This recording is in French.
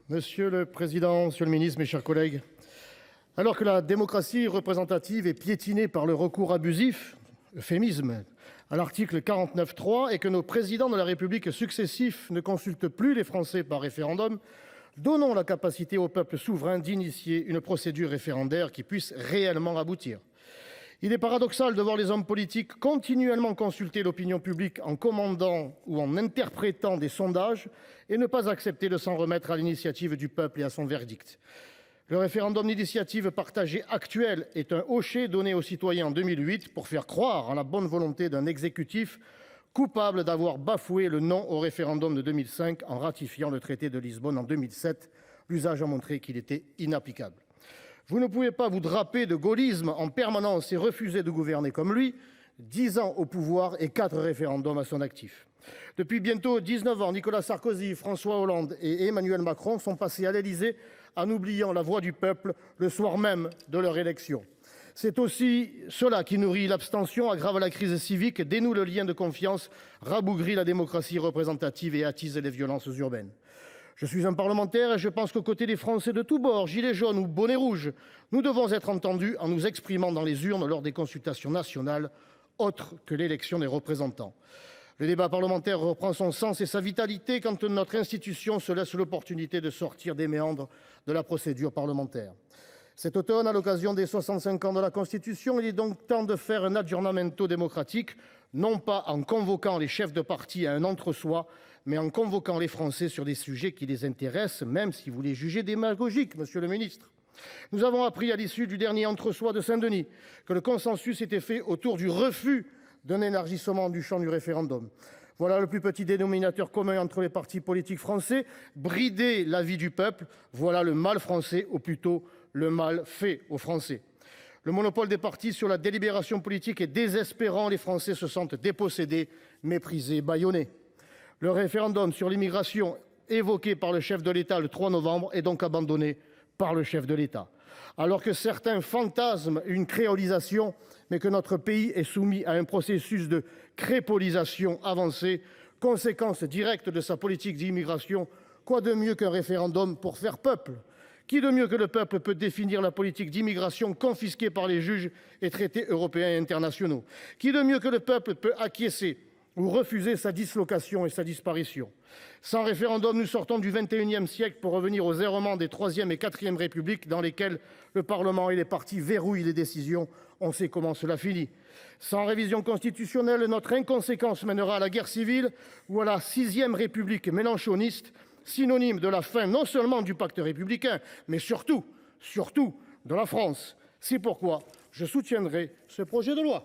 Monsieur le président, monsieur le ministre, mes chers collègues, alors que la démocratie représentative est piétinée par le recours abusif, euphémisme, à l'article 49.3 et que nos présidents de la République successifs ne consultent plus les Français par référendum, donnons la capacité au peuple souverain d'initier une procédure référendaire qui puisse réellement aboutir. Il est paradoxal de voir les hommes politiques continuellement consulter l'opinion publique en commandant ou en interprétant des sondages et ne pas accepter de s'en remettre à l'initiative du peuple et à son verdict. Le référendum d'initiative partagée actuel est un hochet donné aux citoyens en 2008 pour faire croire en la bonne volonté d'un exécutif coupable d'avoir bafoué le non au référendum de 2005 en ratifiant le traité de Lisbonne en 2007. L'usage a montré qu'il était inapplicable. Vous ne pouvez pas vous draper de gaullisme en permanence et refuser de gouverner comme lui, 10 ans au pouvoir et 4 référendums à son actif. Depuis bientôt 19 ans, Nicolas Sarkozy, François Hollande et Emmanuel Macron sont passés à l'Élysée en oubliant la voix du peuple le soir même de leur élection. C'est aussi cela qui nourrit l'abstention, aggrave la crise civique, dénoue le lien de confiance, rabougrit la démocratie représentative et attise les violences urbaines. Je suis un parlementaire et je pense qu'aux côtés des Français de tous bords, gilets jaunes ou bonnets rouges, nous devons être entendus en nous exprimant dans les urnes lors des consultations nationales, autres que l'élection des représentants. Le débat parlementaire reprend son sens et sa vitalité quand notre institution se laisse l'opportunité de sortir des méandres de la procédure parlementaire. Cet automne, à l'occasion des 65 ans de la Constitution, il est donc temps de faire un aggiornamento démocratique, non pas en convoquant les chefs de parti à un entre-soi, mais en convoquant les Français sur des sujets qui les intéressent, même si vous les jugez démagogiques, monsieur le ministre. Nous avons appris à l'issue du dernier entre-soi de Saint-Denis que le consensus était fait autour du refus d'un élargissement du champ du référendum. Voilà le plus petit dénominateur commun entre les partis politiques français. Brider l'avis du peuple, voilà le mal français, ou plutôt le mal fait aux Français. Le monopole des partis sur la délibération politique est désespérant. Les Français se sentent dépossédés, méprisés, bâillonnés. Le référendum sur l'immigration évoqué par le chef de l'État le 3 novembre est donc abandonné par le chef de l'État. Alors que certains fantasment une créolisation, mais que notre pays est soumis à un processus de crépolisation avancée, conséquence directe de sa politique d'immigration, quoi de mieux qu'un référendum pour faire peuple ? Qui de mieux que le peuple peut définir la politique d'immigration confisquée par les juges et traités européens et internationaux ? Qui de mieux que le peuple peut acquiescer ou refuser sa dislocation et sa disparition ? Sans référendum, nous sortons du XXIe siècle pour revenir aux errements des Troisième et Quatrième Républiques dans lesquelles le Parlement et les partis verrouillent les décisions. On sait comment cela finit. Sans révision constitutionnelle, notre inconséquence mènera à la guerre civile ou à la Sixième République mélenchoniste, synonyme de la fin non seulement du pacte républicain, mais surtout de la France. C'est pourquoi je soutiendrai ce projet de loi.